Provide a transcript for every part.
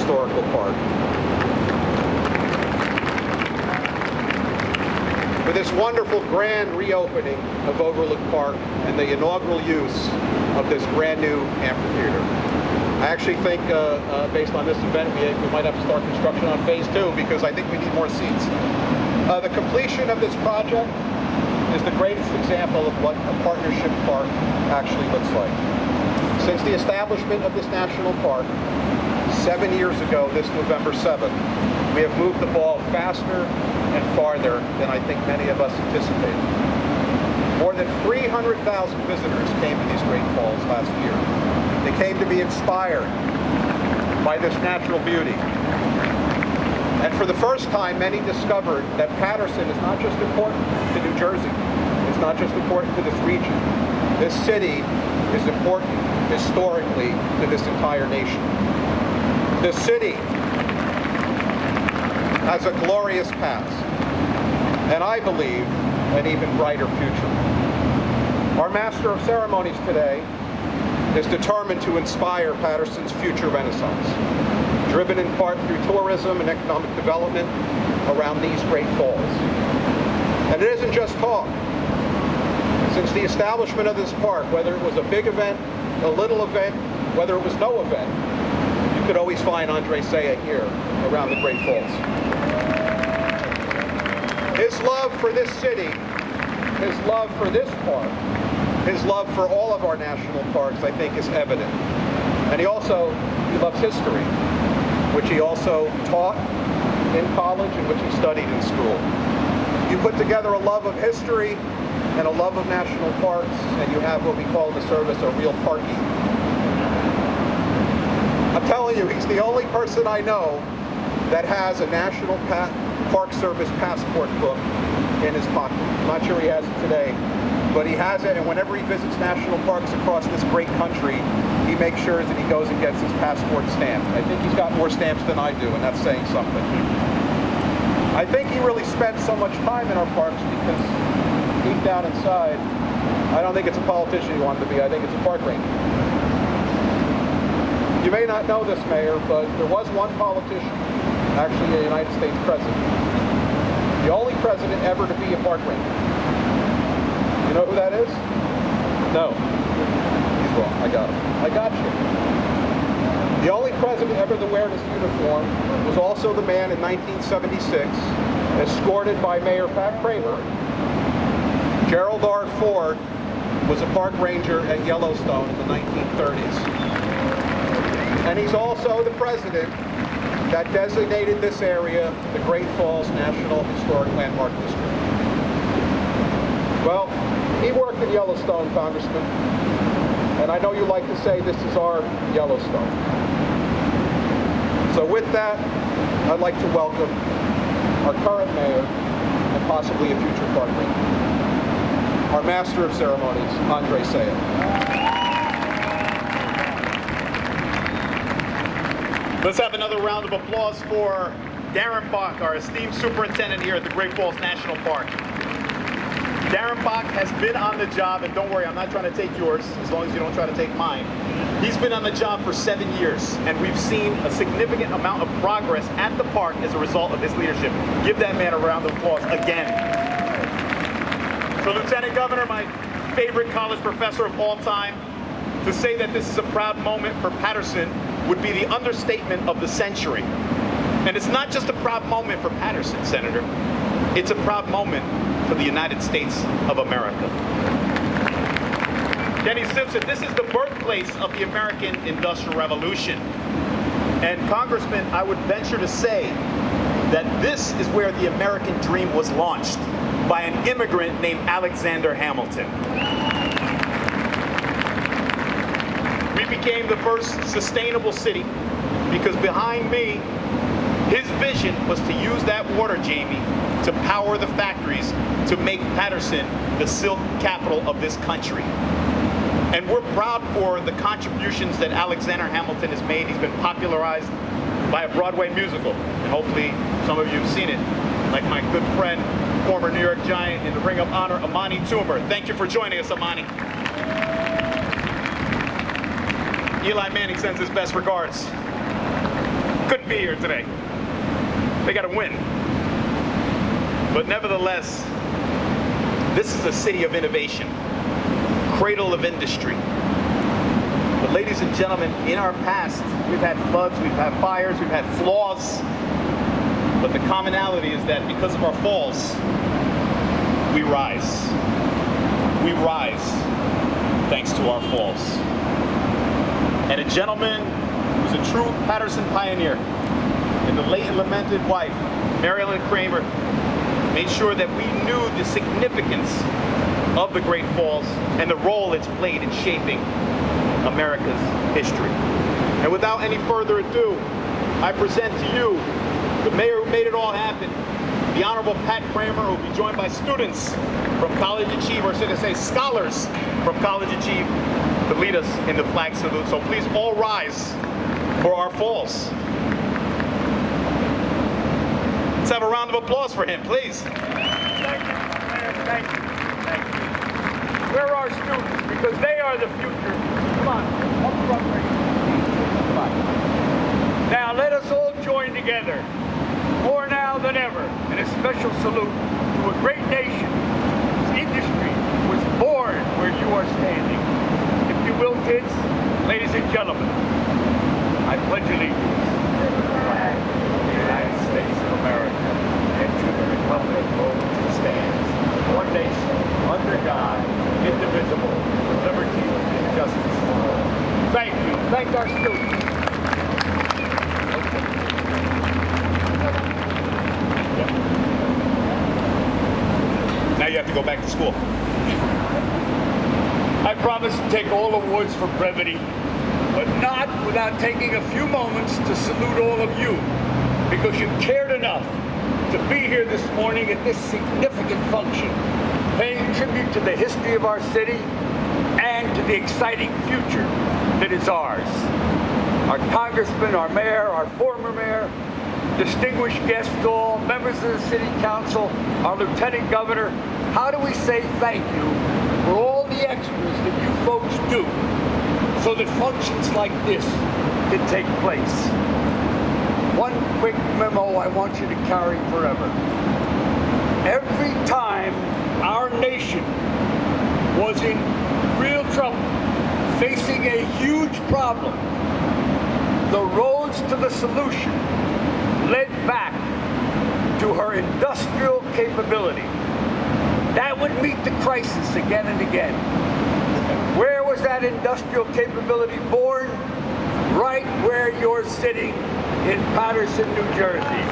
historical park. For this wonderful grand reopening of Overlook Park and the inaugural use of this brand new amphitheater. I actually think, based on this event, we might have to start construction on phase 2 because I think we need more seats. The completion of this project is the greatest example of what a partnership park actually looks like. Since the establishment of this national park 7 years ago, this November 7th, we have moved the ball faster and farther than I think many of us anticipated. More than 300,000 visitors came to these Great Falls last year. They came to be inspired by this natural beauty. And for the first time, many discovered that Paterson is not just important to New Jersey. It's not just important to this region. This city is important historically to this entire nation. This city has a glorious past, and I believe an even brighter future. Our Master of Ceremonies today is determined to inspire Paterson's future renaissance, driven in part through tourism and economic development around these Great Falls. And it isn't just talk. Since the establishment of this park, whether it was a big event, a little event, whether it was no event, you could always find Andre Saya here around the Great Falls. His love for this city, his love for this park, his love for all of our national parks, I think, is evident. And he loves history, which he also taught in college and which he studied in school. You put together a love of history and a love of national parks, and you have what we call in the service a real parkie. I'm telling you, he's the only person I know that has a National Park Service passport book in his pocket. I'm not sure he has it today, but he has it, and whenever he visits national parks across this great country, he makes sure that he goes and gets his passport stamped. I think he's got more stamps than I do, and that's saying something. I think he really spent so much time in our parks because deep down inside, I don't think it's a politician he wanted to be. I think it's a park ranger. You may not know this, Mayor, but there was one politician, actually a United States president, the only president ever to be a park ranger. You know who that is? No. He's wrong. I got him. I got you. The only president ever to wear this uniform was also the man in 1976, escorted by Mayor Pat Kramer. Gerald R. Ford was a park ranger at Yellowstone in the 1930s. And he's also the president that designated this area the Great Falls National Historic Landmark District. Well, he worked in Yellowstone, Congressman, and I know you like to say this is our Yellowstone. So with that, I'd like to welcome our current mayor and possibly a future park ranger, our Master of Ceremonies, Andre Saya. Let's have another round of applause for Darren Bach, our esteemed superintendent here at the Great Falls National Park. Darren Bach has been on the job, and don't worry, I'm not trying to take yours, as long as you don't try to take mine. He's been on the job for 7 years, and we've seen a significant amount of progress at the park as a result of his leadership. Give that man a round of applause again. So, Lieutenant Governor, my favorite college professor of all time, to say that this is a proud moment for Paterson would be the understatement of the century. And it's not just a proud moment for Paterson, Senator. It's a proud moment for the United States of America. Denny Simpson, this is the birthplace of the American Industrial Revolution. And Congressman, I would venture to say that this is where the American dream was launched by an immigrant named Alexander Hamilton. We became the first sustainable city because behind me, his vision was to use that water, Jamie, to power the factories to make Paterson the silk capital of this country. And we're proud for the contributions that Alexander Hamilton has made. He's been popularized by a Broadway musical, and hopefully some of you have seen it, like my good friend, former New York Giant in the Ring of Honor, Amani Toomer. Thank you for joining us, Amani. Eli Manning sends his best regards. couldn't be here today. They got to win. But nevertheless, this is a city of innovation, cradle of industry. But ladies and gentlemen, in our past, we've had floods, we've had fires, we've had flaws. But the commonality is that because of our falls, we rise. We rise thanks to our falls. And a gentleman who's a true Paterson pioneer, and the late and lamented wife, Marilyn Kramer, made sure that we knew the significance of the Great Falls and the role it's played in shaping America's history. And without any further ado, I present to you the mayor who made it all happen, the Honorable Pat Kramer, who will be joined by students from College Achieve, or should I say scholars from College Achieve, to lead us in the flag salute. So please all rise for our falls. Let's have a round of applause for him, please. Thank you, Mayor. Thank you. Thank you. Where are our students? Because they are the future. Come on. Up front, right here. Come on. Now let us all join together, more now than ever, in a special salute to a great nation whose industry was born where you are standing. If you will, kids, ladies and gentlemen, I pledge allegiance to the flag of the United States of America and to the republic for which it stands, one nation, under God, indivisible, with liberty and justice for all. Thank you. Thank our students. Now you have to go back to school. I promise to take all awards for brevity, but not without taking a few moments to salute all of you, because you cared enough to be here this morning at this significant function, paying tribute to the history of our city and to the exciting future that is ours. Our congressman, our mayor, our former mayor, distinguished guests all, members of the city council, our lieutenant governor, how do we say thank you for all the extras that you folks do so that functions like this can take place? One quick memo I want you to carry forever. Every time our nation was in real trouble, facing a huge problem, the roads to the solution led back to her industrial capability. That would meet the crisis again and again. And where was that industrial capability born? Right where you're sitting in Paterson, New Jersey.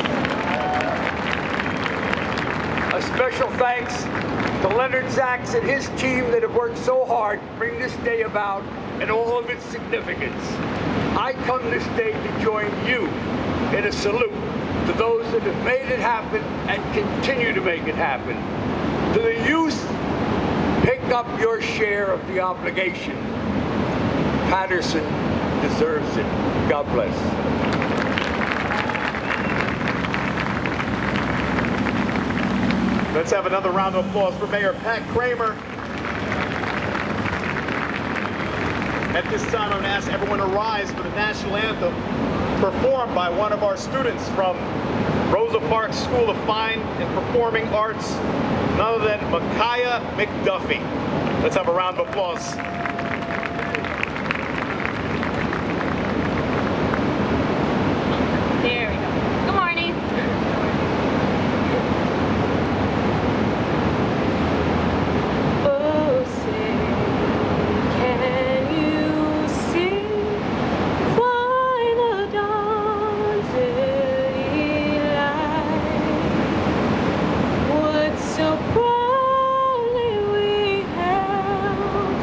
A special thanks to Leonard Sachs and his team that have worked so hard to bring this day about and all of its significance. I come this day to join you in a salute to those that have made it happen and continue to make it happen. To the youth, pick up your share of the obligation. Paterson deserves it. God bless. Let's have another round of applause for Mayor Pat Kramer. At this time, I'm going to ask everyone to rise for the national anthem performed by one of our students from Overlook Park School of Fine and Performing Arts, none other than Micaiah McDuffie. Let's have a round of applause. There we go. Good morning. Oh, say, can you see why the dawn's early light would so proudly we held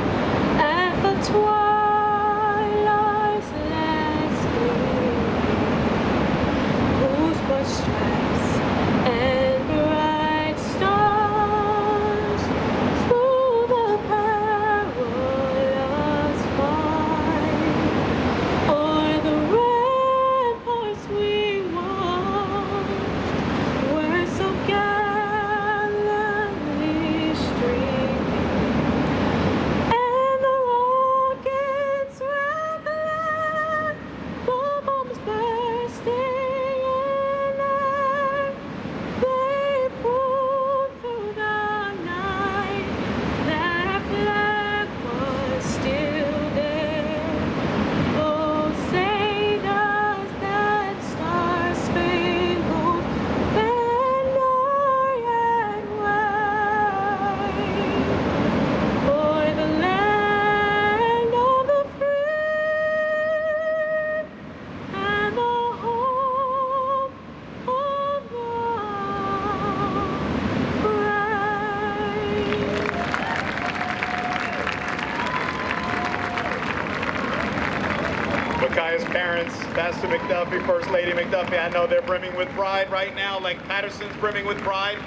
Micaiah's parents, Pastor McDuffie, First Lady McDuffie. I know they're brimming with pride right now, like Paterson's brimming with pride.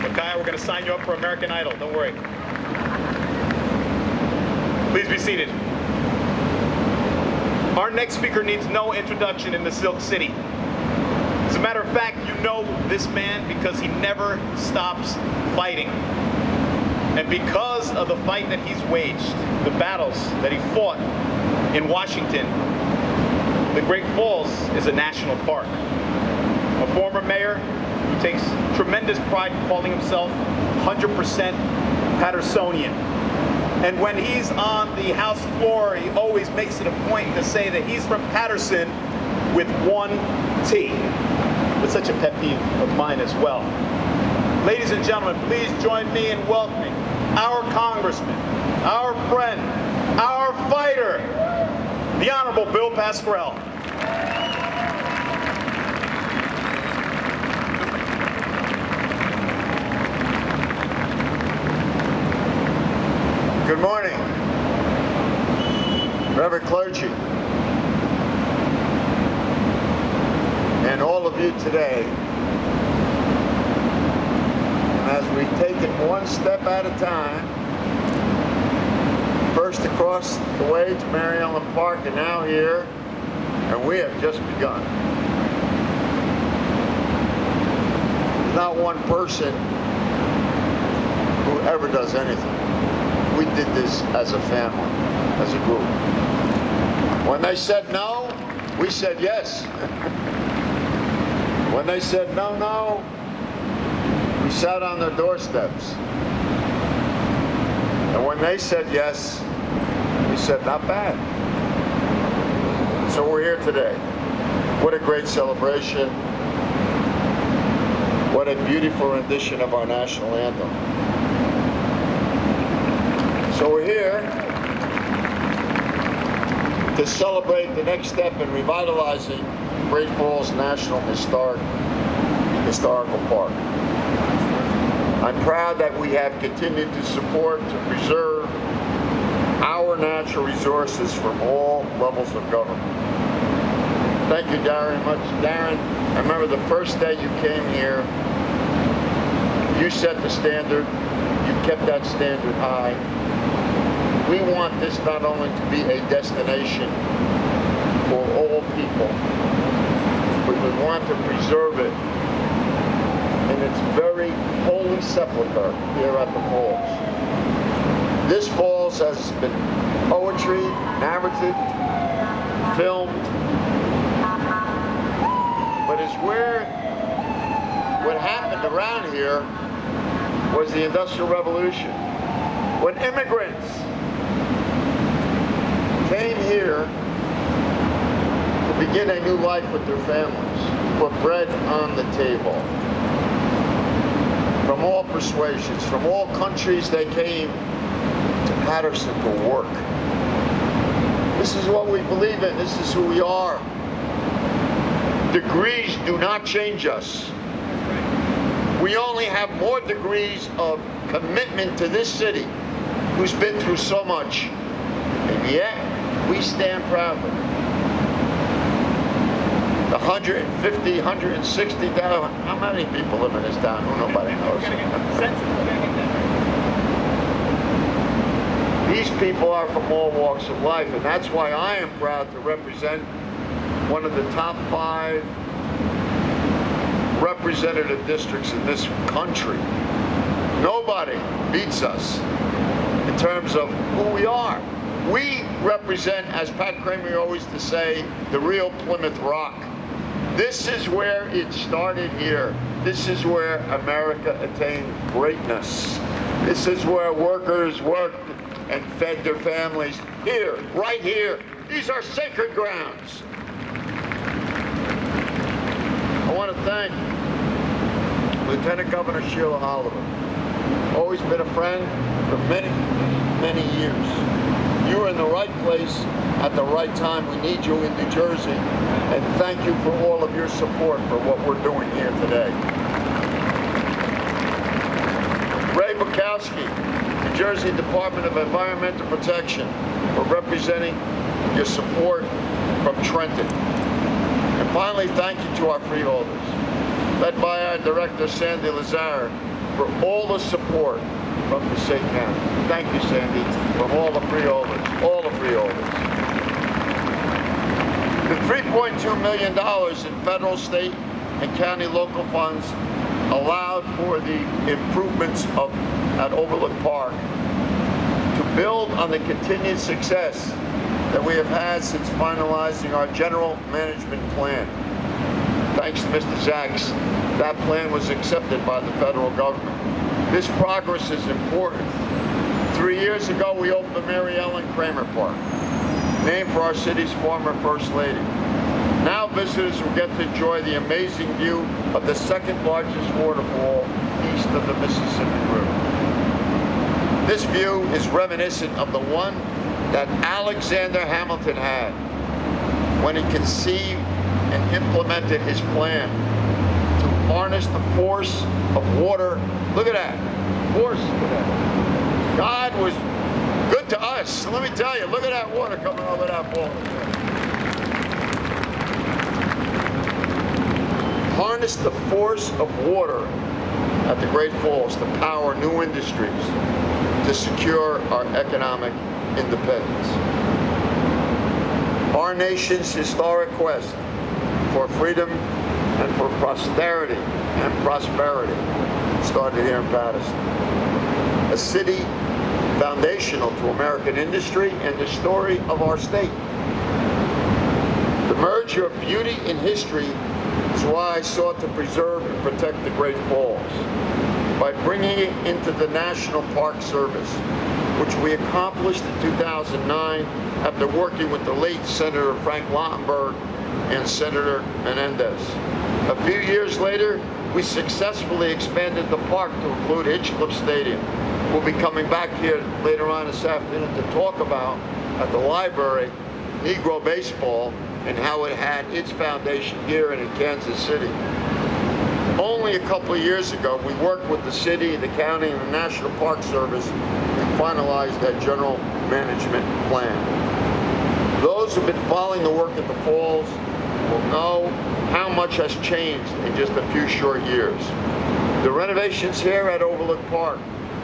Micaiah, we're going to sign you up for American Idol. Don't worry. Please be seated. Our next speaker needs no introduction in the Silk City. As a matter of fact, you know this man because he never stops fighting. And because of the fight that he's waged, the battles that he fought in Washington, the Great Falls is a national park. A former mayor who takes tremendous pride in calling himself 100% Patersonian. And when he's on the House floor, he always makes it a point to say that he's from Paterson with one T. It's such a pet peeve of mine as well. Ladies and gentlemen, please join me in welcoming our congressman, our friend, our fighter, the Honorable Bill Pascrell. Good morning, Reverend clergy, and all of you today. And as we've taken one step at a time, first across the way to Mary Ellen Park and now here, and we have just begun. There's not one person who ever does anything. We did this as a family, as a group. When they said no, we said yes. When they said no, no, we sat on their doorsteps. And when they said yes, we said not bad. So we're here today. What a great celebration. What a beautiful rendition of our national anthem. So we're here to celebrate the next step in revitalizing Great Falls National Historical Park. I'm proud that we have continued to support, to preserve our natural resources from all levels of government. Thank you, Darren, much. Darren, I remember the first day you came here, you set the standard, you kept that standard high. We want this not only to be a destination for all people, but we want to preserve it in its very holy sepulcher here at the falls. This falls has been poetry, narrative, filmed, but it's where what happened around here was the Industrial Revolution. When immigrants came here to begin a new life with their families, put bread on the table. From all persuasions, from all countries, they came to Paterson to work. This is what we believe in. This is who we are. Degrees do not change us. We only have more degrees of commitment to this city, who's been through so much, and yet we stand proudly. The 150, 160,000, how many people live in this town? Who nobody knows. These people are from all walks of life, and that's why I am proud to represent one of the top 5 representative districts in this country. Nobody beats us in terms of who we are. We represent, as Pat Kramer always used to say, the real Plymouth Rock. This is where it started here. This is where America attained greatness. This is where workers worked and fed their families. Here, right here. These are sacred grounds. I want to thank Lieutenant Governor Sheila Oliver. Always been a friend for many, many years. You're in the right place at the right time. We need you in New Jersey. And thank you for all of your support for what we're doing here today. Ray Bukowski, New Jersey Department of Environmental Protection, for representing your support from Trenton. And finally, thank you to our freeholders, led by our director, Sandy Lazare, for all the support from the Passaic County. Thank you, Sandy, from all the freeholders, all the freeholders. The $3.2 million in federal, state, and county local funds allowed for the improvements at Overlook Park to build on the continued success that we have had since finalizing our general management plan. Thanks to Mr. Zacks, that plan was accepted by the federal government. This progress is important. 3 years ago, we opened the Mary Ellen Kramer Park, named for our city's former First Lady. Now visitors will get to enjoy the amazing view of the second largest waterfall east of the Mississippi River. This view is reminiscent of the one that Alexander Hamilton had when he conceived and implemented his plan to harness the force of water. Look at that, force. Look at that. God was good to us. Let me tell you, look at that water coming over that wall. Harness the force of water at the Great Falls to power new industries, to secure our economic independence. Our nation's historic quest for freedom and for prosperity started here in Paterson, a city foundational to American industry and the story of our state. The merger of beauty and history is why I sought to preserve and protect the Great Falls by bringing it into the National Park Service, which we accomplished in 2009 after working with the late Senator Frank Lautenberg and Senator Menendez. A few years later, we successfully expanded the park to include Hinchcliffe Stadium. We'll be coming back here later on this afternoon to talk about, at the library, Negro baseball and how it had its foundation here and in Kansas City. Only a couple of years ago, we worked with the city, the county, and the National Park Service to finalize that general management plan. Those who've been following the work at the Falls will know how much has changed in just a few short years. The renovations here at Overlook Park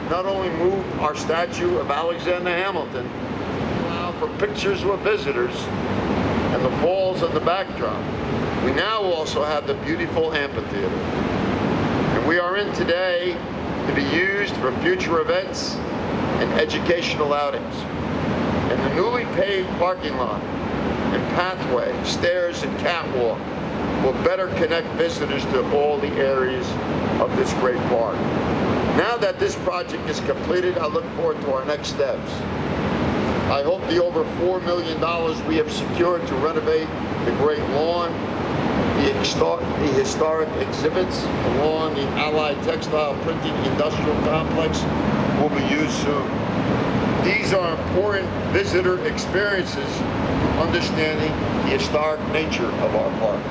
not only moved our statue of Alexander Hamilton, allow for pictures with visitors and the falls in the backdrop. We now also have the beautiful amphitheater. And we are in today to be used for future events and educational outings. And the newly paved parking lot and pathway, stairs and catwalk will better connect visitors to all the areas of this great park. Now that this project is completed, I look forward to our next steps. I hope the over $4 million we have secured to renovate the Great Lawn, the historic exhibits along the Allied Textile Printing Industrial Complex will be used soon. These are important visitor experiences to understanding the historic nature of our park.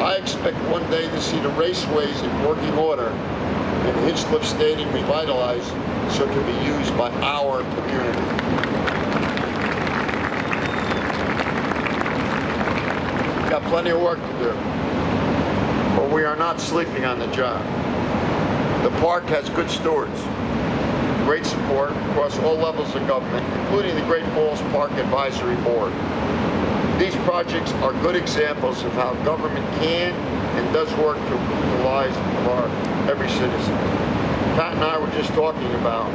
I expect one day to see the raceways in working order and Hinchcliffe Stadium revitalized so it can be used by our community. We've got plenty of work to do, but we are not sleeping on the job. The park has good stewards, great support across all levels of government, including the Great Falls Park Advisory Board. These projects are good examples of how government can and does work to improve the lives of every citizen. Pat and I were just talking about,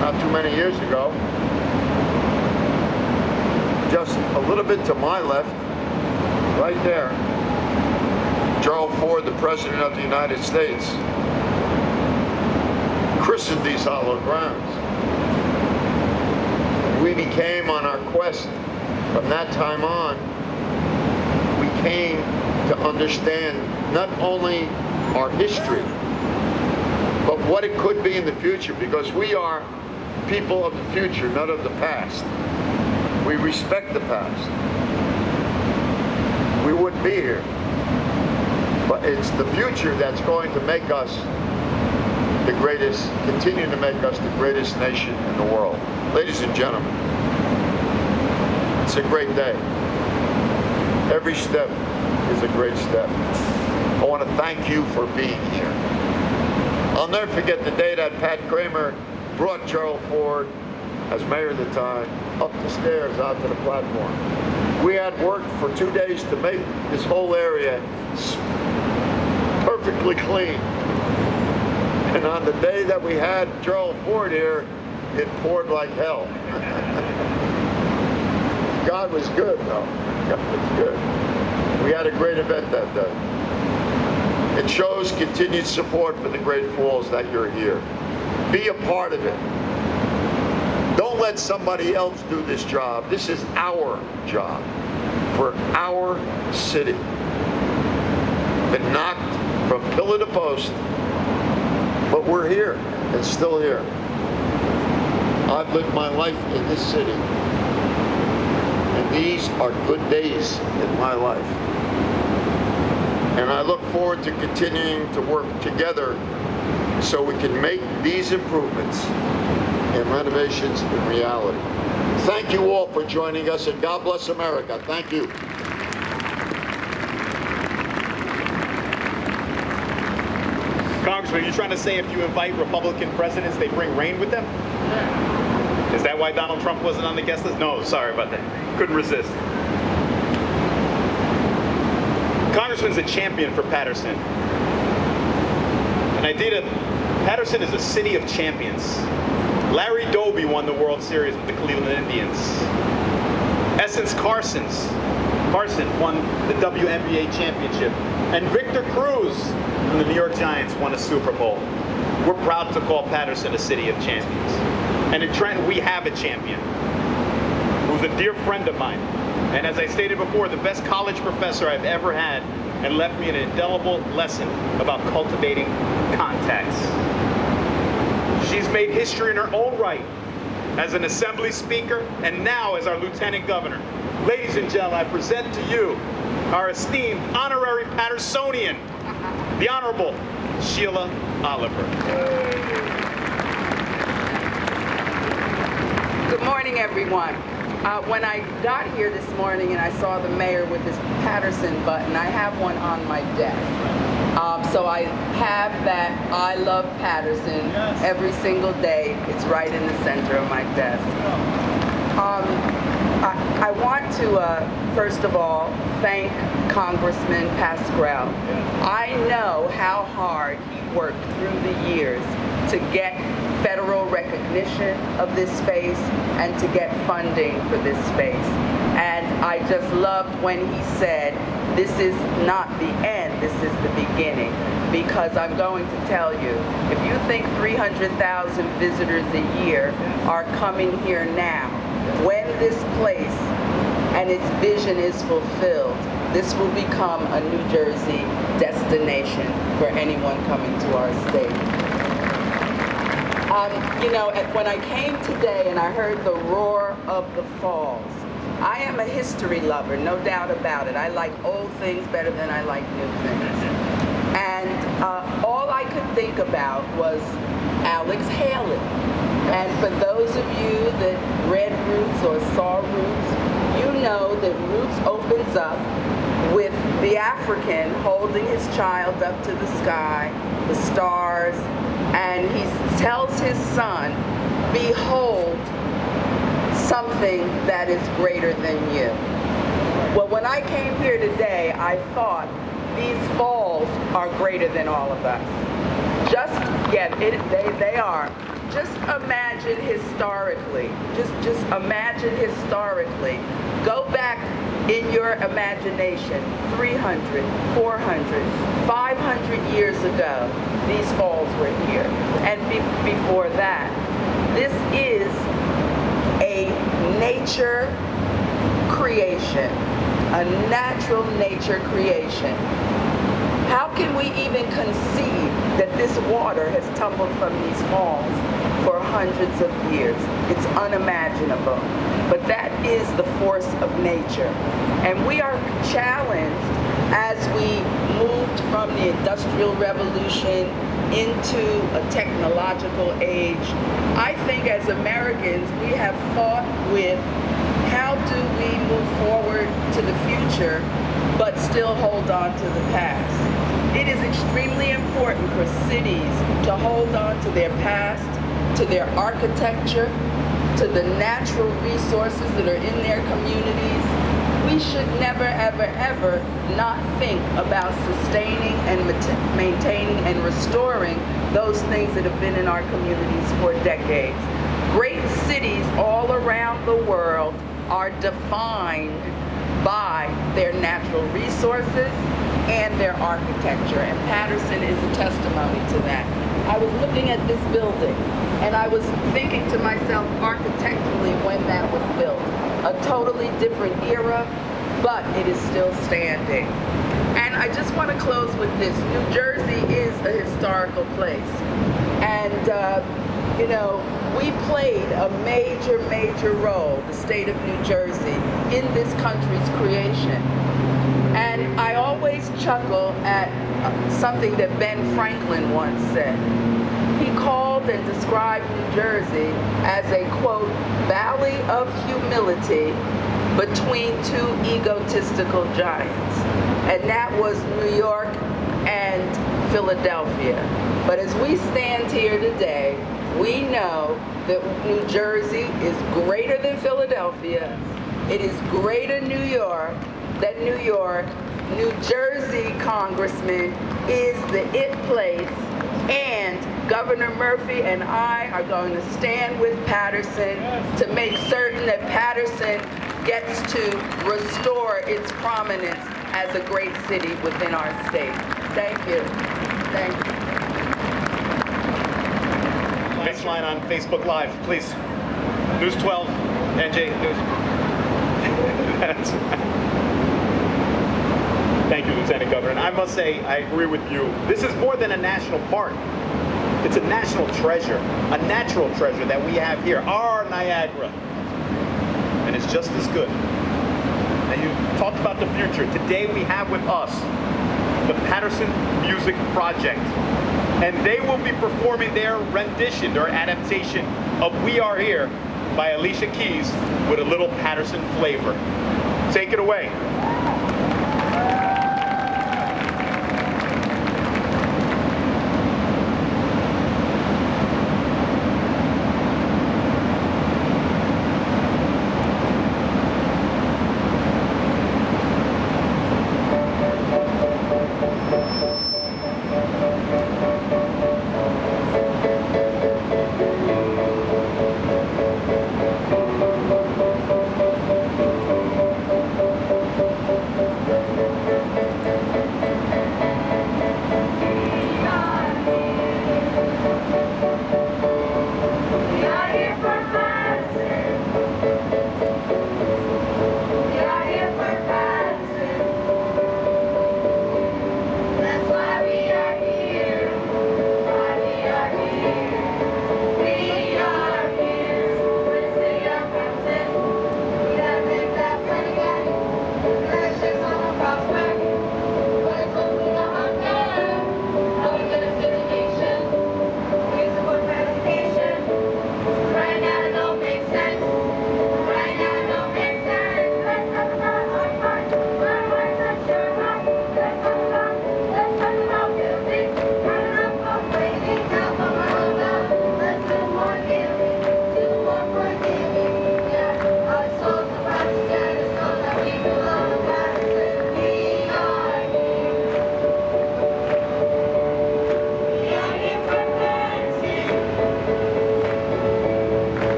not too many years ago, just a little bit to my left, right there, Gerald Ford, the President of the United States, christened these hallowed grounds. We became on our quest from that time on, we came to understand not only our history, but what it could be in the future, because we are people of the future, not of the past. We respect the past. We wouldn't be here. But it's the future that's going to make us the greatest, continue to make us the greatest nation in the world. Ladies and gentlemen, it's a great day. Every step is a great step. I want to thank you for being here. I'll never forget the day that Pat Kramer brought Gerald Ford, as mayor at the time, up the stairs out to the platform. We had worked for 2 days to make this whole area perfectly clean. And on the day that we had Gerald Ford here, it poured like hell. God was good, though. God was good. We had a great event that day. It shows continued support for the Great Falls that you're here. Be a part of it. Don't let somebody else do this job. This is our job for our city. Been knocked from pillar to post, but we're here and still here. I've lived my life in this city, and these are good days in my life. And I look forward to continuing to work together so we can make these improvements and renovations in reality. Thank you all for joining us, and God bless America. Thank you. Congressman, are you trying to say if you invite Republican presidents, they bring rain with them? Is that why Donald Trump wasn't on the guest list? No, sorry about that. Couldn't resist. Congressman's a champion for Paterson. And Paterson is a city of champions. Larry Doby won the World Series with the Cleveland Indians. Essence Carson won the WNBA championship. And Victor Cruz from the New York Giants won a Super Bowl. We're proud to call Paterson a city of champions. And in Trenton, we have a champion who's a dear friend of mine. And as I stated before, the best college professor I've ever had, and left me an indelible lesson about cultivating contacts. She's made history in her own right as an assembly speaker and now as our lieutenant governor. Ladies and gentlemen, I present to you our esteemed honorary Patersonian, the Honorable Sheila Oliver. Good morning, everyone. When I got here this morning and I saw the mayor with his Paterson button, I have one on my desk. So I have that I love Paterson every single day. It's right in the center of my desk. I want to, first of all, thank Congressman Pascrell. I know how hard he worked through the years to get federal recognition of this space and to get funding for this space. And I just loved when he said, this is not the end, this is the beginning. Because I'm going to tell you, if you think 300,000 visitors a year are coming here now, when this place and its vision is fulfilled, this will become a New Jersey destination for anyone coming to our state. You know, when I came today and I heard the roar of the falls, I am a history lover, no doubt about it. I like old things better than I like new things. And all I could think about was Alex Haley. And for those of you that read Roots or saw Roots, you know that Roots opens up with the African holding his child up to the sky, the stars, and he tells his son, behold something that is greater than you. Well, when I came here today, I thought these falls are greater than all of us. They are. Just imagine historically, just imagine historically. Go back in your imagination 300, 400, 500 years ago, these falls were here. And before that, this is a nature creation, a natural nature creation. How can we even conceive that this water has tumbled from these falls for hundreds of years? It's unimaginable. But that is the force of nature. And we are challenged as we moved from the Industrial Revolution into a technological age. I think as Americans, we have fought with how do we move forward to the future but still hold on to the past. It is extremely important for cities to hold on to their past, to their architecture, to the natural resources that are in their communities. We should never, ever, ever not think about sustaining and maintaining and restoring those things that have been in our communities for decades. Great cities all around the world are defined by their natural resources and their architecture, and Paterson is a testimony to that. I was looking at this building, and I was thinking to myself architecturally when that was built. A totally different era, but it is still standing. And I just want to close with this. New Jersey is a historical place. And, you know, we played a major, major role, the state of New Jersey, in this country's creation. And I always chuckle at something that Ben Franklin once said. He called and described New Jersey as a, quote, valley of humility between two egotistical giants. And that was New York and Philadelphia. But as we stand here today, we know that New Jersey is greater than Philadelphia. It is greater New York than New York. New Jersey, Congressman, is the it place. And Governor Murphy and I are going to stand with Paterson to make certain that Paterson gets to restore its prominence as a great city within our state. Thank you. Thank you. Next line on Facebook Live, please. News 12, NJ News. Thank you, Lieutenant Governor. And I must say, I agree with you. This is more than a national park. It's a national treasure, a natural treasure that we have here, our Niagara. And it's just as good. And you talked about the future. Today we have with us the Paterson Music Project. And they will be performing their rendition, their adaptation of We Are Here by Alicia Keys with a little Paterson flavor. Take it away.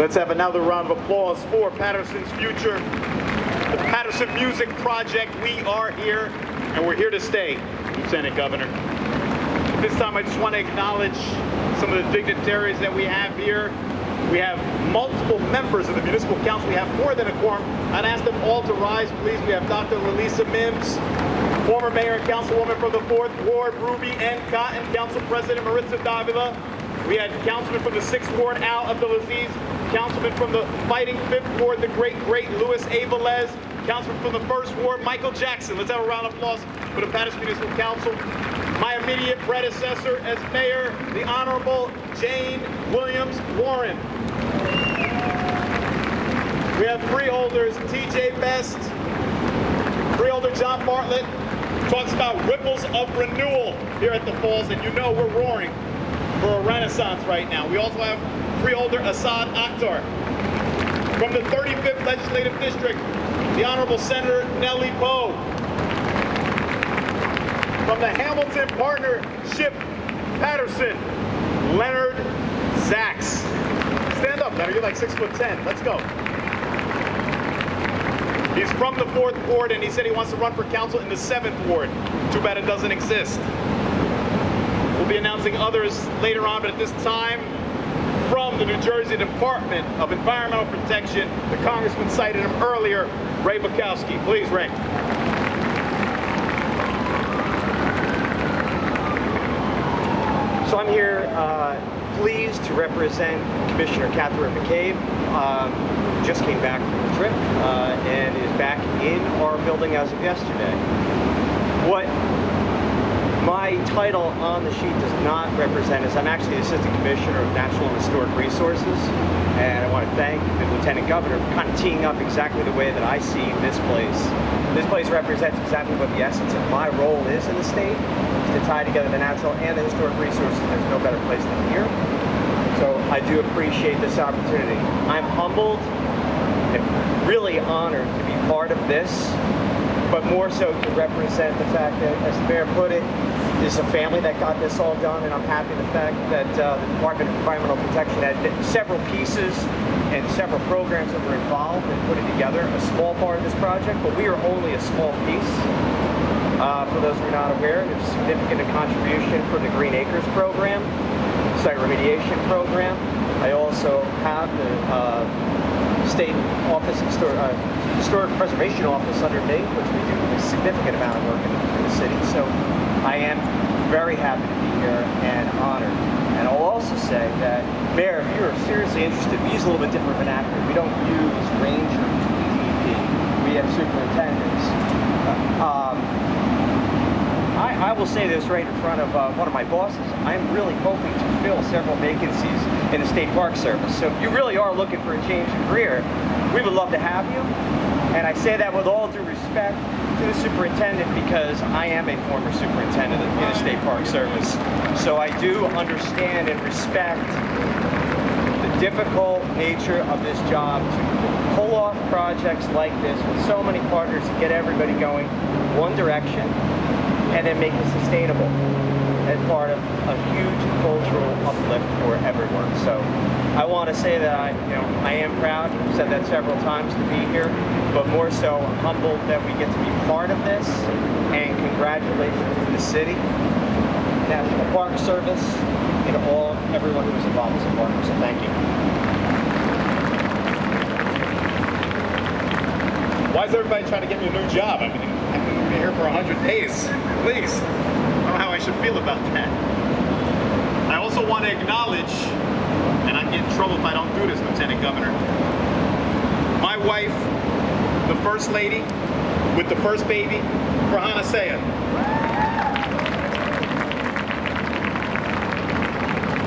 Let's have another round of applause for Paterson's future. The Paterson Music Project, we are here, and we're here to stay, Lieutenant Governor. At this time, I just want to acknowledge some of the dignitaries that we have here. We have multiple members of the Municipal Council. We have more than a quorum. I'd ask them all to rise, please. We have Dr. Lalisa Mims, former Mayor and Councilwoman from the 4th Ward, Ruby N. Cotton, Council President Maritza Davila. We had Councilman from the 6th Ward, Al Abdulaziz, Councilman from the Fighting 5th Ward, the great Louis A. Velez, Councilman from the 1st Ward, Michael Jackson. Let's have a round of applause for the Paterson Municipal Council. My immediate predecessor as mayor, the Honorable Jane Williams Warren. We have freeholders, T.J. Best, freeholder John Bartlett, talks about ripples of renewal here at the Falls, and you know we're roaring for a renaissance right now. We also have freeholder Assad Akhtar. From the 35th Legislative District, the Honorable Senator Nellie Poe. From the Hamilton Partnership, Paterson, Leonard Zaks. Stand up, Leonard, you're like 6'10". Let's go. He's from the 4th Ward, and he said he wants to run for council in the 7th Ward. Too bad it doesn't exist. We'll be announcing others later on, but at this time, from the New Jersey Department of Environmental Protection, the Congressman cited him earlier, Ray Bukowski. Please, Ray. So I'm here pleased to represent Commissioner Catherine McCabe. Just came back from a trip and is back in our building as of yesterday. What my title on the sheet does not represent is I'm actually the Assistant Commissioner of Natural and Historic Resources, and I want to thank the Lieutenant Governor for kind of teeing up exactly the way that I see this place. This place represents exactly what the essence of my role is in the state, to tie together the natural and the historic resources. There's no better place than here. So I do appreciate this opportunity. I'm humbled and really honored to be part of this, but more so to represent the fact that, as the mayor put it, this is a family that got this all done, and I'm happy the fact that the Department of Environmental Protection had several pieces and several programs that were involved in putting together a small part of this project, but we are only a small piece. For those who are not aware, there's a significant contribution from the Green Acres program, site remediation program. I also have the State Office of Historic Preservation Office under me, which we do a significant amount of work in the city. So I am very happy to be here and honored. And I'll also say that, Mayor, if you're seriously interested, we use a little bit different vernacular. We don't use ranger, DEP. We have superintendents. I will say this right in front of one of my bosses. I'm really hoping to fill several vacancies in the State Park Service. So if you really are looking for a change in career, we would love to have you. And I say that with all due respect to the superintendent, because I am a former superintendent in the State Park Service. So I do understand and respect the difficult nature of this job to pull off projects like this with so many partners to get everybody going one direction, and then make it sustainable as part of a huge cultural uplift for everyone. So I want to say that I am proud, I've said that several times, to be here, but more so I'm humbled that we get to be part of this, and congratulations to the city, National Park Service, and everyone who was involved as a partner. So thank you. Why is everybody trying to get me a new job? I mean, I've been here for 100 days, at least. I don't know how I should feel about that. I also want to acknowledge, and I get in trouble if I don't do this, Lieutenant Governor, my wife, the First Lady, with the first baby, Farhana Sayed.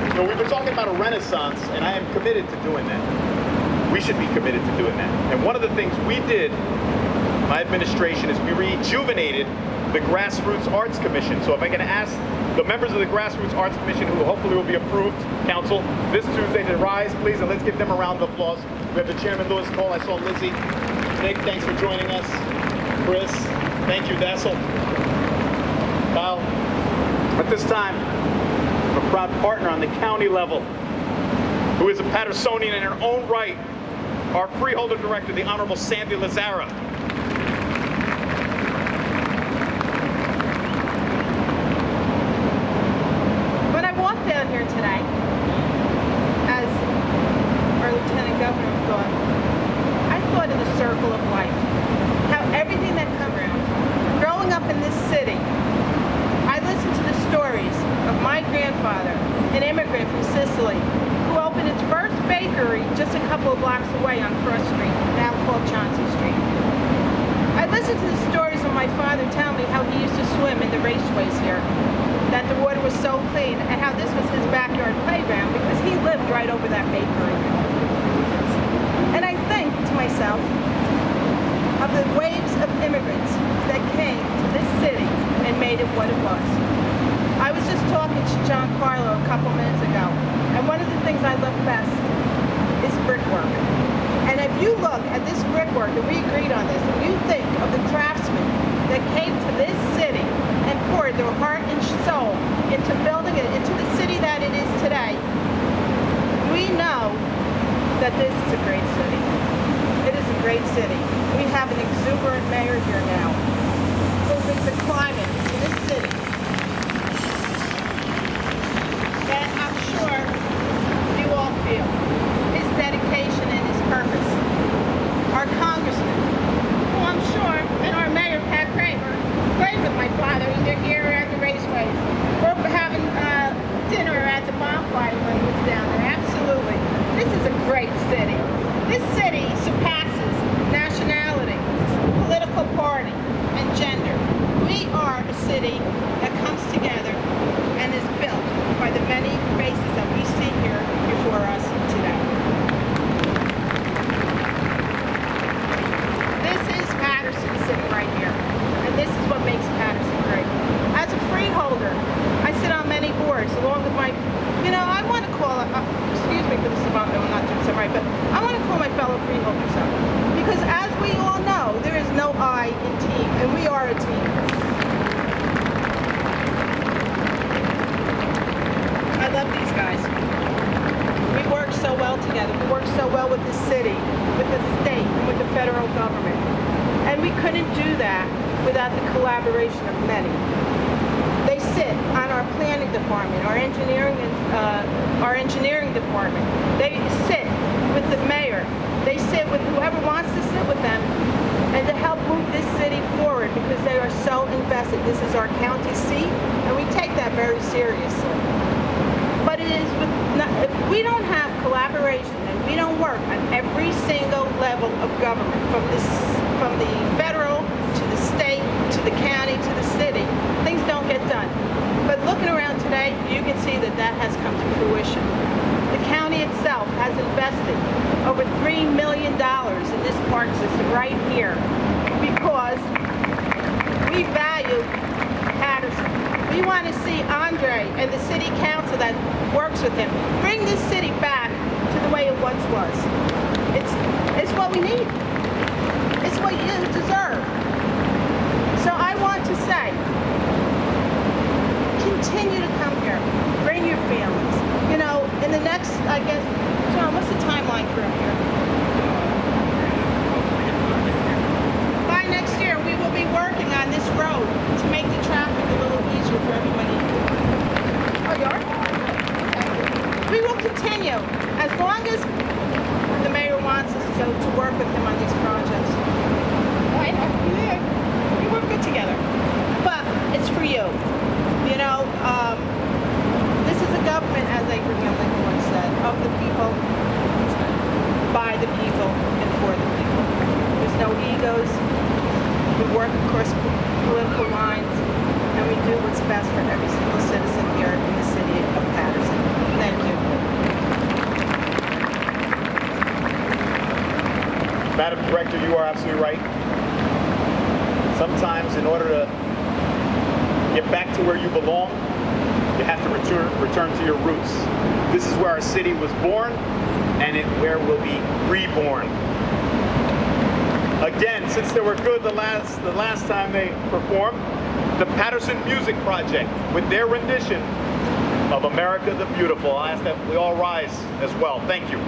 You know, we've been talking about a renaissance, and I am committed to doing that. We should be committed to doing that. And one of the things we did, my administration, is we rejuvenated the Grassroots Arts Commission. So if I can ask the members of the Grassroots Arts Commission, who hopefully will be approved, council, this Tuesday to rise, please, and let's give them a round of applause. We have the Chairman, Louis Cole. I saw Lizzie. Nick, thanks for joining us. Chris, thank you, Dassel. Kyle. At this time, I'm a proud partner on the county level who is a Patersonian in her own right, our freeholder director, the Honorable Sandy Lazara. When I walked down here today, as our Lieutenant Governor thought, I thought of the circle of life. How everything that comes around. Growing up in this city, I listened to the stories of my grandfather, an immigrant from Sicily, who opened his first bakery just a couple of blocks away on Cross Street, now called Chauncey Street. I listened to the stories of my father tell me how he used to swim in the raceways here, that the water was so clean, and how this was his backyard playground because he lived right over that bakery. And I think to myself of the waves of immigrants that came to this city and made it what it was. I was just talking to John Carlo a couple minutes ago, and one of the things I love best is brickwork. And if you look at this brickwork, and we agreed on this, and you think of the craftsmen that came to this city and poured their heart and soul into building it into the city that it is today, we know that this is a great city. It is a great city. We have an exuberant mayor here now who brings the climate to this city that I'm sure you all feel. His dedication and his purpose. Our congressman, who I'm sure, and our mayor, Pat Kramer, played with my father either here or at the raceways, or having dinner at the bonfire when he was down there. Absolutely. This is a great city. This city surpasses nationality, political party, and gender. We are a city that comes together and is built by the many faces that we see here before us today. This is Paterson sitting right here, and this is what makes Paterson great. As a freeholder, I sit on many boards along with my, I want to call, excuse me for this, I'm not doing something right, but I want to call my fellow freeholders up. Because as we all know, there is no I in team, and we are a team. I love these guys. We work so well together. We work so well with the city, with the state, and with the federal government. And we couldn't do that without the collaboration of many. They sit on our planning department, our engineering department. They sit with the mayor. They sit with whoever wants to sit with them and to help move this city forward because they are so invested. This is our county seat, and we take that very seriously. But it is if we don't have collaboration and we don't work on every single level of government, from the federal to the state to the county to the city, things don't get done. But looking around today, you can see that that has come to fruition. The county itself has invested over $3 million in this park system right here because we value Paterson. We want to see Andre and the city council that works with him bring this city back to the way it once was. It's what we need. It's what you deserve. So I want to say, continue to come here. Bring your families. In the next, I guess, John, what's the timeline for here? By next year, we will be working on this road to make the traffic a little easier for everybody. Oh, you are? Okay. We will continue as long as the mayor wants us to work with him on these projects. I know, yeah, we work good together. But it's for you. This is a government, as Abraham Lincoln once said, of the people, by the people, and for the people. There's no egos. We work across political lines, and we do what's best for every single citizen here in the city of Paterson. Thank you. Madam Director, you are absolutely right. Sometimes in order to get back to where you belong, you have to return to your roots. This is where our city was born, and where we'll be reborn. Again, since they were good the last time they performed, the Paterson Music Project, with their rendition of America the Beautiful. I ask that we all rise as well. Thank you.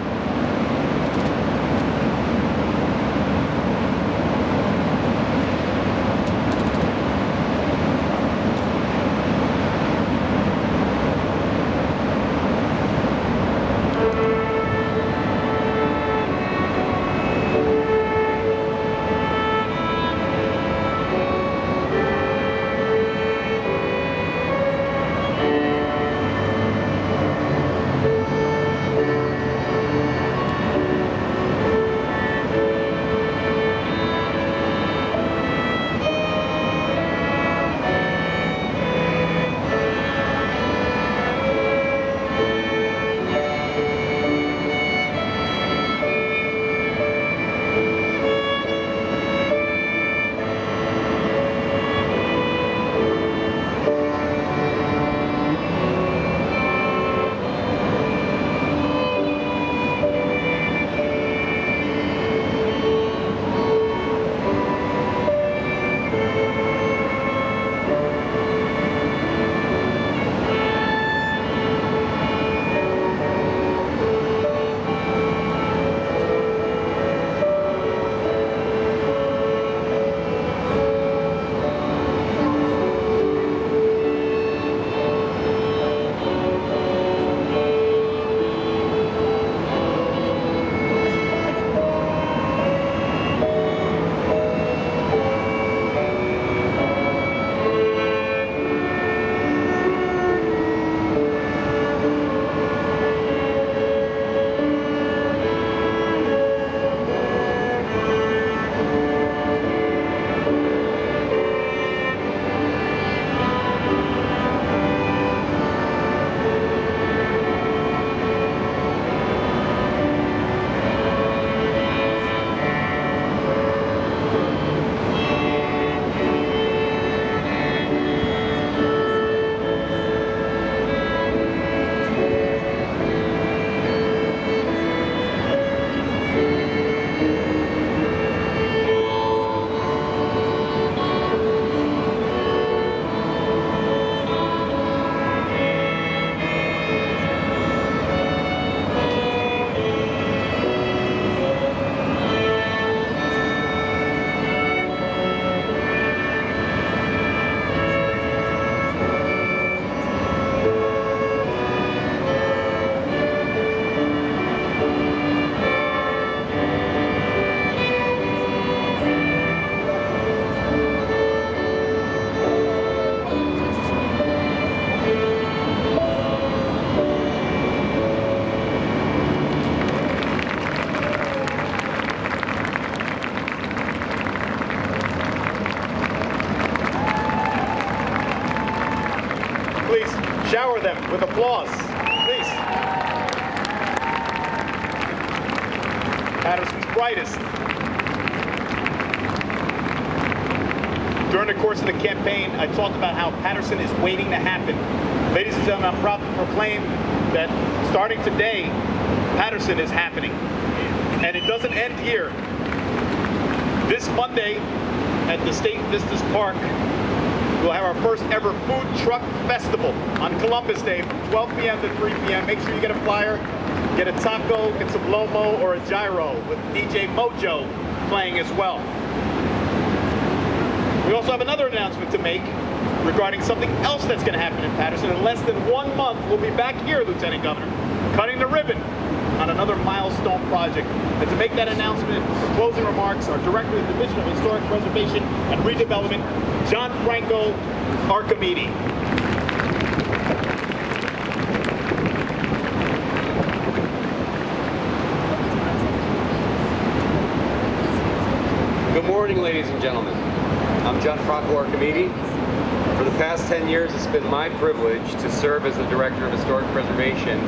Shower them with applause, please. Paterson's brightest. During the course of the campaign, I talked about how Paterson is waiting to happen. Ladies and gentlemen, I'm proud to proclaim that starting today, Paterson is happening. And it doesn't end here. This Monday at the State Vistas Park, we'll have our first ever food truck festival on Columbus Day from 12 p.m. to 3 p.m. Make sure you get a flyer, get a taco, get some lomo or a gyro with DJ Mojo playing as well. We also have another announcement to make regarding something else that's going to happen in Paterson. In less than 1 month, we'll be back here, Lieutenant Governor, cutting the ribbon on another milestone project. And to make that announcement, for closing remarks, our Director of the Division of Historic Preservation and Redevelopment, John Franco Archimede. Good morning, ladies and gentlemen. I'm John Franco Archimede. For the past 10 years, it's been my privilege to serve as the Director of Historic Preservation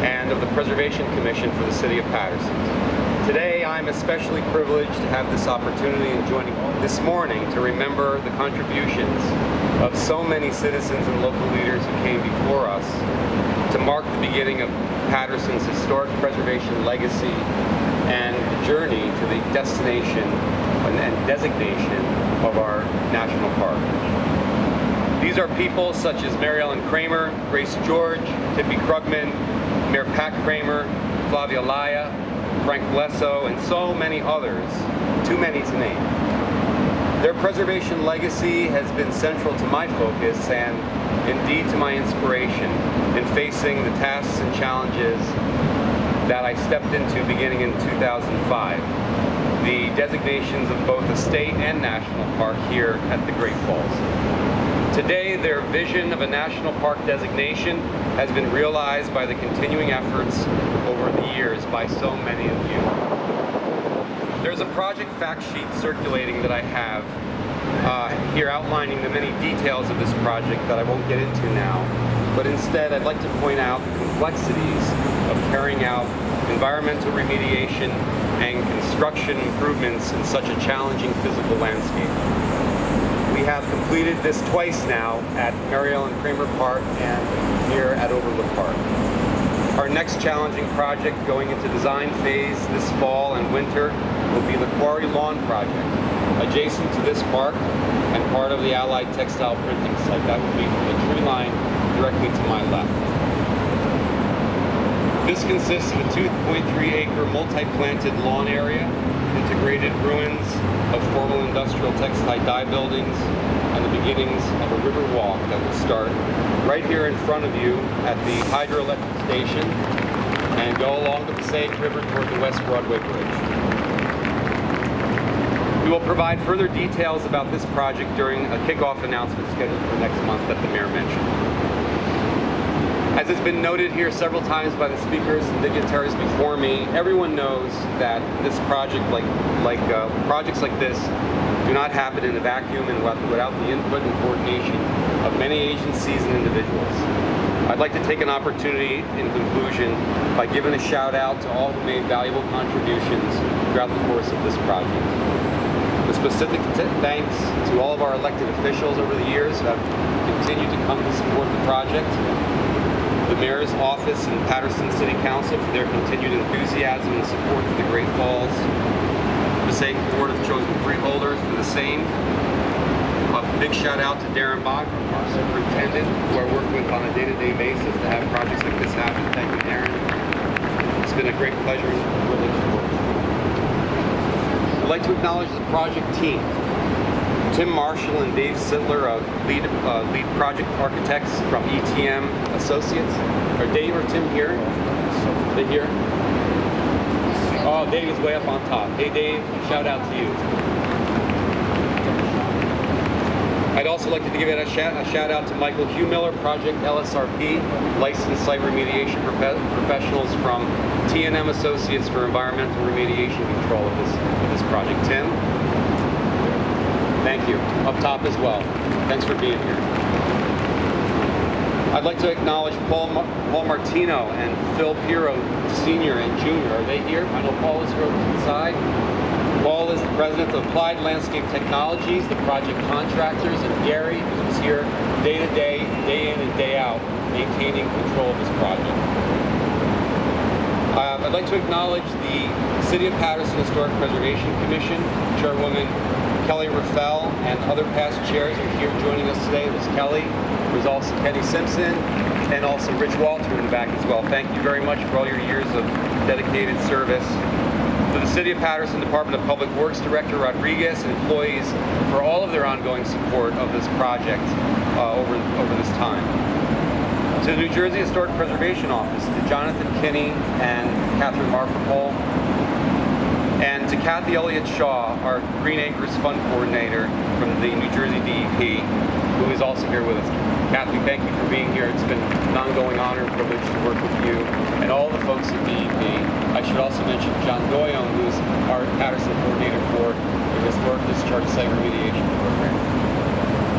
and of the Preservation Commission for the City of Paterson. Today, I'm especially privileged to have this opportunity in joining this morning to remember the contributions of so many citizens and local leaders who came before us to mark the beginning of Paterson's historic preservation legacy and journey to the destination and designation of our national park. These These are people such as Mary Ellen Kramer, Grace George, Tippy Krugman, Mayor Pat Kramer, Flavia Laya, Frank Blesso, and so many others, too many to name. Their preservation legacy has been central to my focus and indeed to my inspiration in facing the tasks and challenges that I stepped into beginning in 2005. The designations of both a state and national park here at the Great Falls. Today, their vision of a national park designation has been realized by the continuing efforts over the years by so many of you. There's a project fact sheet circulating that I have here outlining the many details of this project that I won't get into now, but instead I'd like to point out the complexities of carrying out environmental remediation and construction improvements in such a challenging physical landscape. We have completed this twice now at Mary Ellen Kramer Park and here at Overlook Park. Our next challenging project going into design phase this fall and winter will be the Quarry Lawn Project, adjacent to this park and part of the Allied Textile Printing site. That will be from the tree line directly to my left. This consists of a 2.3-acre multi-planted lawn area, integrated ruins of formal industrial textile dye buildings, and the beginnings of a river walk that will start right here in front of you at the hydroelectric station and go along the Passaic River toward the West Broadway Bridge. We will provide further details about this project during a kickoff announcement scheduled for next month that the mayor mentioned. As has been noted here several times by the speakers and dignitaries before me, everyone knows that this project, projects like this, do not happen in a vacuum and without the input and coordination of many agencies and individuals. I'd like to take an opportunity in conclusion by giving a shout out to all who made valuable contributions throughout the course of this project. With specific thanks to all of our elected officials over the years who have continued to come to support the project, the Mayor's Office and Paterson City Council for their continued enthusiasm and support for the Great Falls, the Passaic Board of Chosen Freeholders for the same. A big shout out to Darren Bach, our superintendent, who I work with on a day-to-day basis to have projects like this happen. Thank you, Darren. It's been a great pleasure and privilege to work with you. I'd like to acknowledge the project team. Tim Marshall and Dave Sittler of lead project architects from S.U.M Associates. Are Dave or Tim here? Are they here? Oh, Dave is way up on top. Hey Dave, shout out to you. I'd also like to give a shout out to Michael Huemiller, Project LSRP, licensed site remediation professionals from T&M Associates for environmental remediation control of this project. Tim? Thank you. Up top as well. Thanks for being here. I'd like to acknowledge Paul Martino and Phil Piro, Sr. and Jr. Are they here? I know Paul is here over to the side. Paul is the president of Applied Landscape Technologies, the project contractors, and Gary, who's here day to day, day in and day out, maintaining control of this project. I'd like to acknowledge the City of Paterson Historic Preservation Commission, Chairwoman Kelly Raffel, and other past chairs are here joining us today. There's Kelly, there's also Kenny Simpson, and also Rich Walter in the back as well. Thank you very much for all your years of dedicated service. To the City of Paterson Department of Public Works Director Rodriguez and employees for all of their ongoing support of this project over this time. To the New Jersey Historic Preservation Office, to Jonathan Kinney and Catherine Markopol, and to Kathy Elliott Shaw, our Green Acres Fund Coordinator from the New Jersey DEP, who is also here with us. Kathy, thank you for being here. It's been an ongoing honor and privilege to work with you and all the folks at DEP. I should also mention John Doyon, who is our Paterson Coordinator for the Historic Discharge Site Remediation Program.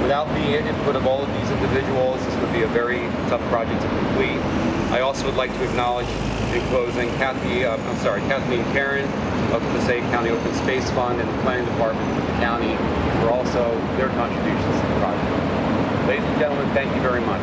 Without the input of all of these individuals, this would be a very tough project to complete. I also would like to acknowledge, in closing, Kathleen Karen of the Passaic County Open Space Fund and the Planning Department for the county for also their contributions to the project. Ladies and gentlemen, thank you very much.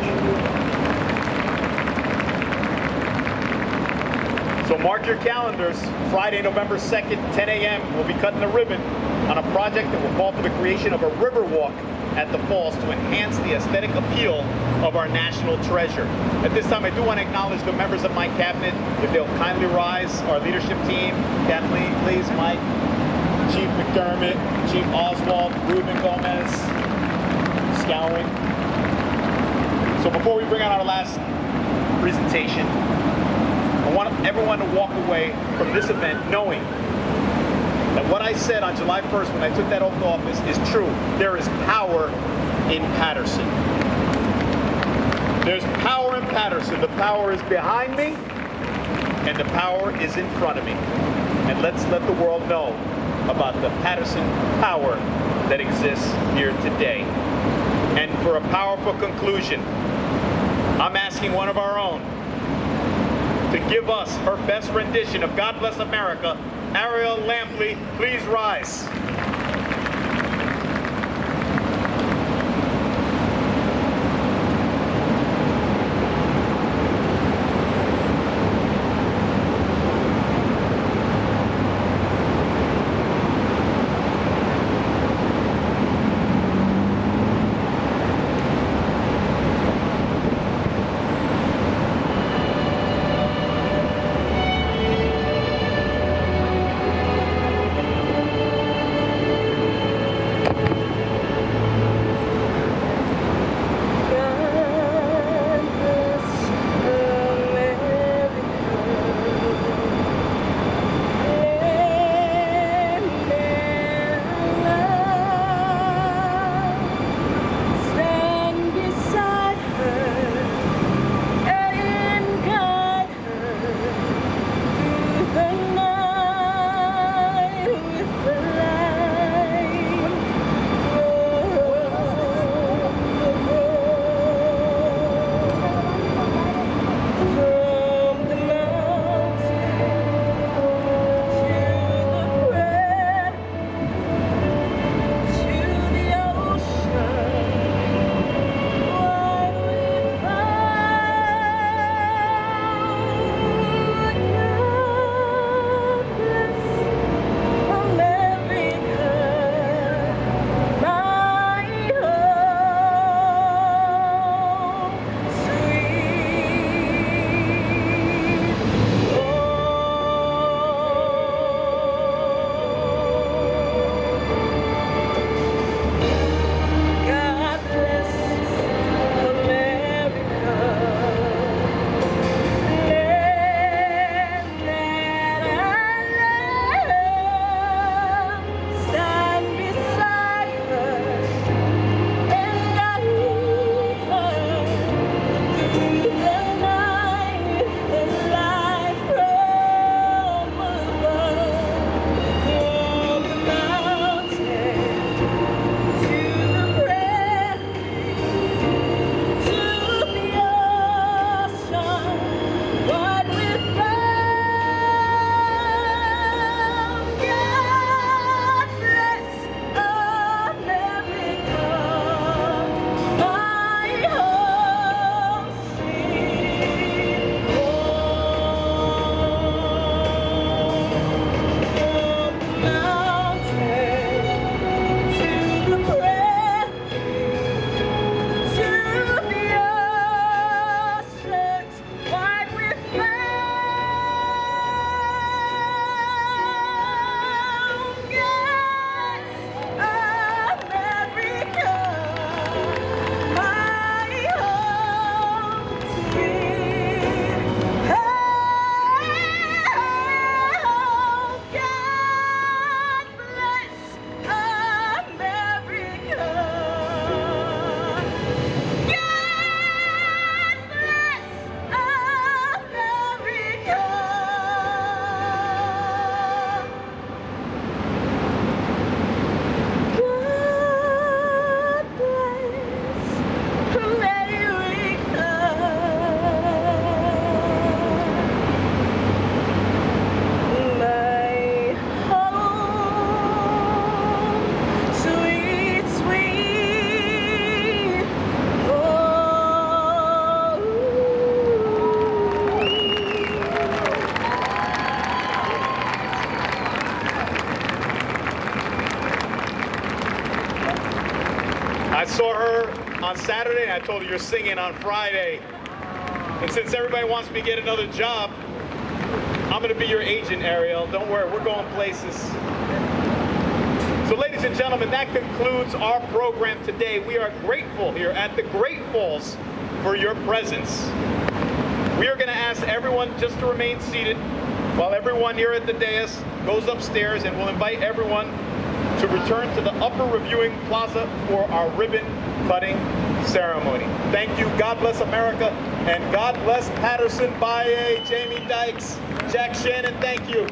So mark your calendars. Friday, November 2nd, 10 a.m., we'll be cutting the ribbon on a project that will call for the creation of a river walk at the falls to enhance the aesthetic appeal of our national treasure. At this time, I do want to acknowledge the members of my cabinet. If they'll kindly rise, our leadership team. Kathleen, please, Mike, Chief McDermott, Chief Oswald, Ruben Gomez, Scouring. So before we bring out our last presentation, I want everyone to walk away from this event knowing that what I said on July 1st when I took that oath of office is true. There is power in Paterson. There's power in Paterson. The power is behind me, and the power is in front of me. And let's let the world know about the Paterson power that exists here today. And for a powerful conclusion, I'm asking one of our own to give us her best rendition of God Bless America. Ariel Lampley, please rise. on Saturday, and I told her you're singing on Friday. And since everybody wants me to get another job, I'm going to be your agent, Ariel. Don't worry, we're going places. So ladies and gentlemen, that concludes our program today. We are grateful here at the Great Falls for your presence. We are going to ask everyone just to remain seated while everyone here at the dais goes upstairs, and we'll invite everyone to return to the upper reviewing plaza for our ribbon cutting ceremony. Thank you. God bless America, and God bless Paterson. Bye, Jamie Dykes, Jack Shannon. Thank you.